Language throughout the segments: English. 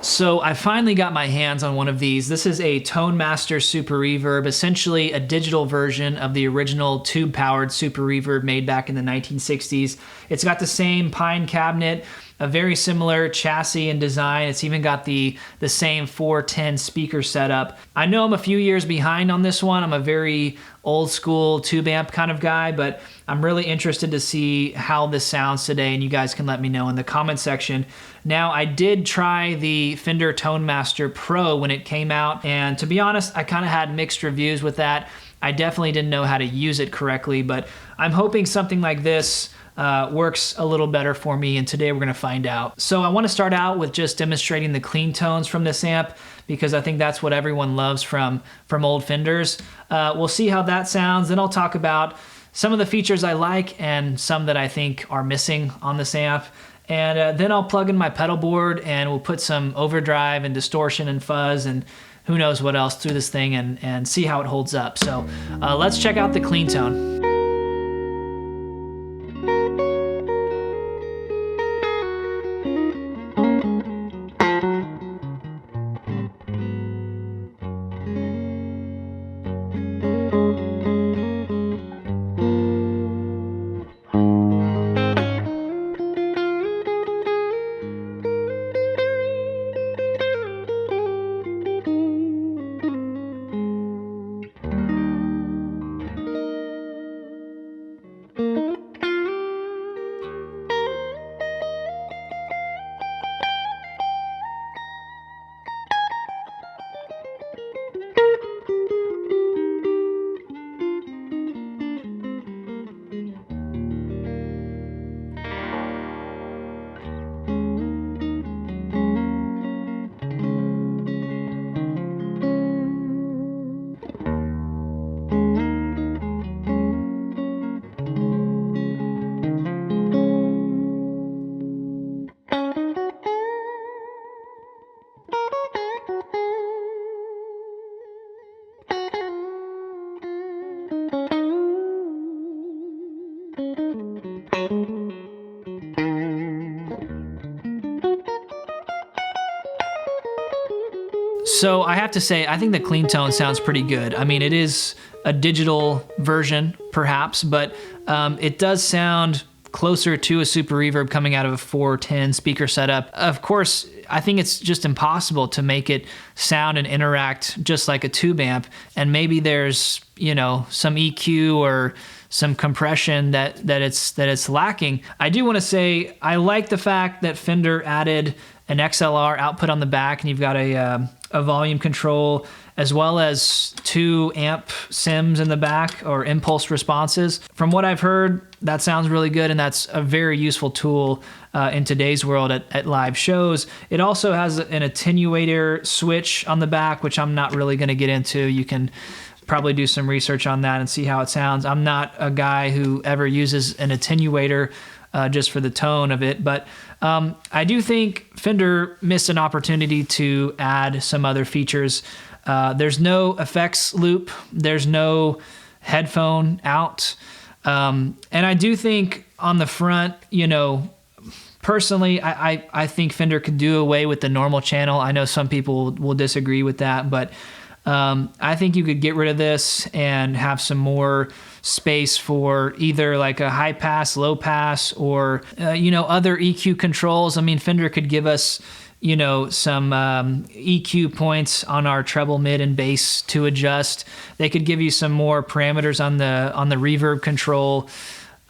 So I finally got my hands on one of these. This is a Tone Master Super Reverb, essentially a digital version of the original tube-powered Super Reverb made back in the 1960s. It's got the same pine cabinet, a very similar chassis and design. It's even got the same 410 speaker setup. I know I'm a few years behind on this one. I'm a very old school tube amp kind of guy, but I'm really interested to see how this sounds today, and you guys can let me know in the comment section. Now, I did try the Fender Tone Master Pro when it came out, and to be honest, I kind of had mixed reviews with that. I definitely didn't know how to use it correctly, but I'm hoping something like this works a little better for me, and today we're gonna find out. So I wanna start out with just demonstrating the clean tones from this amp, because I think that's what everyone loves from old Fenders. We'll see how that sounds, then I'll talk about some of the features I like and some that I think are missing on this amp. And then I'll plug in my pedal board and we'll put some overdrive and distortion and fuzz and who knows what else through this thing and see how it holds up. So let's check out the clean tone. So I have to say, I think the clean tone sounds pretty good. I mean, it is a digital version, perhaps, but it does sound closer to a Super Reverb coming out of a 410 speaker setup. Of course, I think it's just impossible to make it sound and interact just like a tube amp, and maybe there's, you know, some EQ or some compression that it's lacking. I do want to say I like the fact that Fender added an XLR output on the back, and you've got a volume control as well as 2 amp sims in the back, or impulse responses. From what I've heard, that sounds really good, and that's a very useful tool in today's world at live shows. It also has an attenuator switch on the back, which I'm not really going to get into. You can probably do some research on that and see how it sounds. I'm not a guy who ever uses an attenuator just for the tone of it, but I do think Fender missed an opportunity to add some other features. There's no effects loop, there's no headphone out, and I do think on the front, you know, personally, I think Fender could do away with the normal channel. I know some people will disagree with that, but I think you could get rid of this and have some more space for either like a high pass, low pass, or you know, other EQ controls. I mean, Fender could give us, you know, some EQ points on our treble, mid, and bass to adjust. They could give you some more parameters on the reverb control.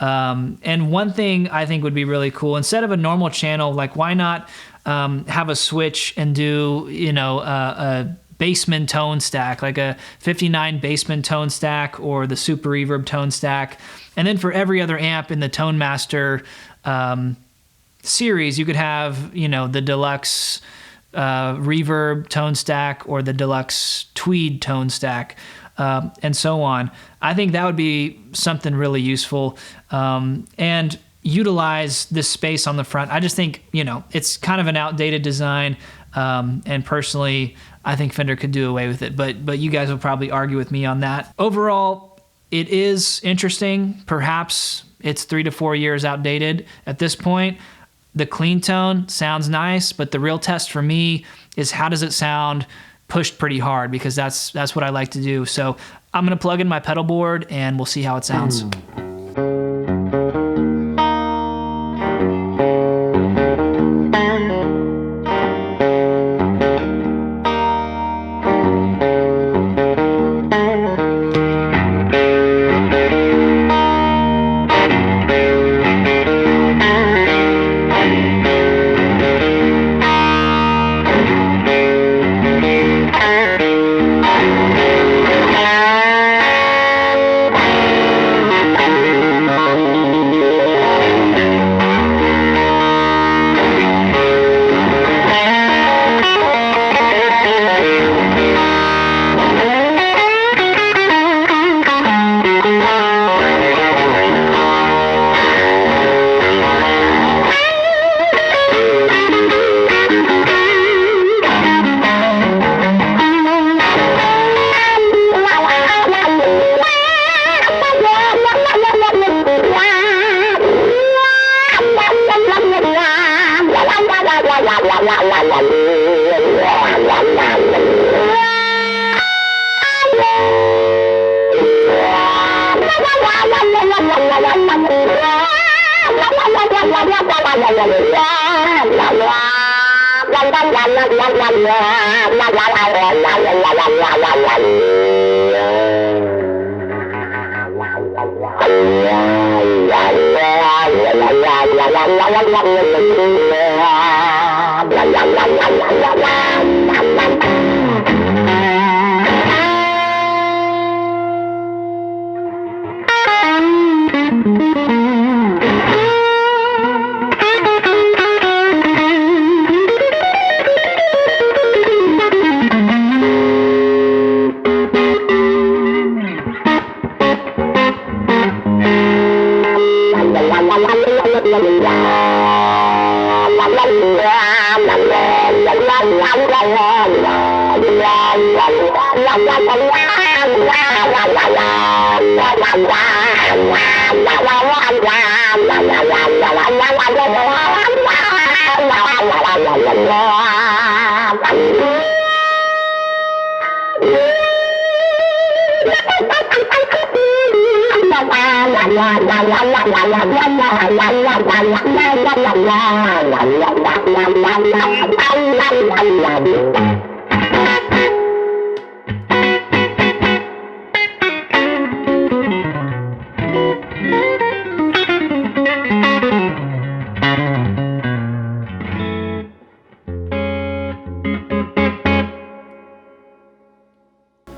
And one thing I think would be really cool, instead of a normal channel, like why not have a switch and do, you know, a Bassman tone stack, like a 59 Bassman tone stack or the Super Reverb tone stack. And then for every other amp in the Tone Master series, you could have, you know, the deluxe reverb tone stack or the deluxe tweed tone stack, and so on. I think that would be something really useful, and utilize this space on the front. I just think, you know, it's kind of an outdated design, and personally, I think Fender could do away with it, but you guys will probably argue with me on that. Overall, it is interesting. Perhaps it's 3 to 4 years outdated at this point. The clean tone sounds nice, but the real test for me is how does it sound pushed pretty hard, because that's what I like to do. So I'm gonna plug in my pedal board and we'll see how it sounds.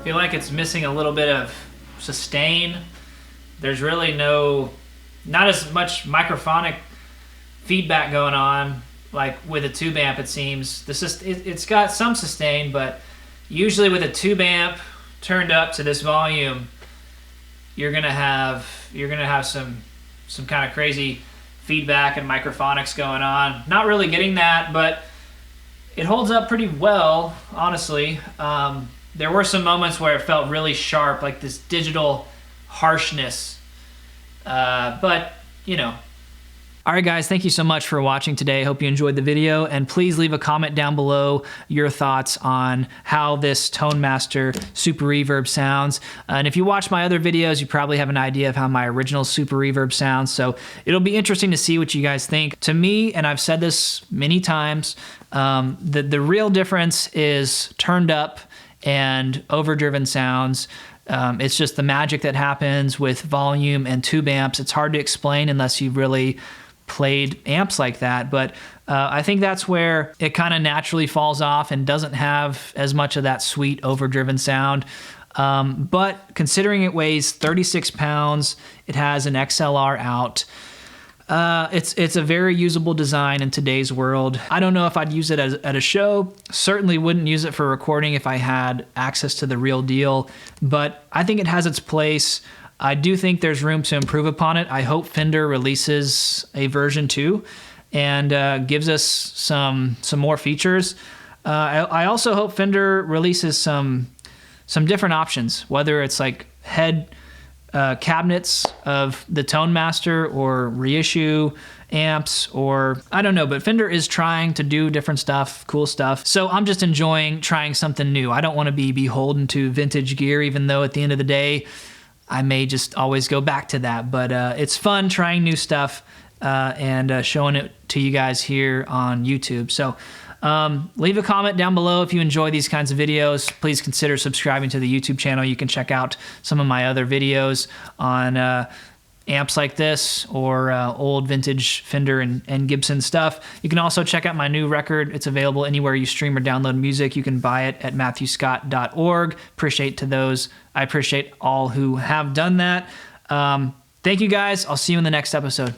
Feel like it's missing a little bit of sustain. There's really not as much microphonic feedback going on like with a tube amp, it seems. It's got some sustain, but usually with a tube amp turned up to this volume, you're gonna have some kind of crazy feedback and microphonics going on. Not really getting that, but it holds up pretty well, honestly. There were some moments where it felt really sharp, like this digital harshness. But, you know. All right, guys, thank you so much for watching today. Hope you enjoyed the video, and please leave a comment down below your thoughts on how this Tone Master Super Reverb sounds. And if you watch my other videos, you probably have an idea of how my original Super Reverb sounds, so it'll be interesting to see what you guys think. To me, and I've said this many times, the real difference is turned up and overdriven sounds. It's just the magic that happens with volume and tube amps. It's hard to explain unless you've really played amps like that, but I think that's where it kind of naturally falls off and doesn't have as much of that sweet overdriven sound. But considering it weighs 36 pounds, it has an XLR out, it's a very usable design in today's world. I don't know if I'd use it at a show. Certainly wouldn't use it for recording if I had access to the real deal, but I think it has its place. I do think there's room to improve upon it. I hope Fender releases a version 2 and gives us some more features. I also hope Fender releases some different options, whether it's like head cabinets of the Tone Master or reissue amps, or I don't know, but Fender is trying to do different stuff, cool stuff. So I'm just enjoying trying something new. I don't want to be beholden to vintage gear, even though at the end of the day, I may just always go back to that. But it's fun trying new stuff and showing it to you guys here on YouTube. So leave a comment down below if you enjoy these kinds of videos. Please consider subscribing to the YouTube channel. You can check out some of my other videos on amps like this, or old vintage Fender and Gibson stuff. You can also check out my new record. It's available anywhere you stream or download music. You can buy it at matthewscott.org. I appreciate all who have done that. Thank you guys. I'll see you in the next episode.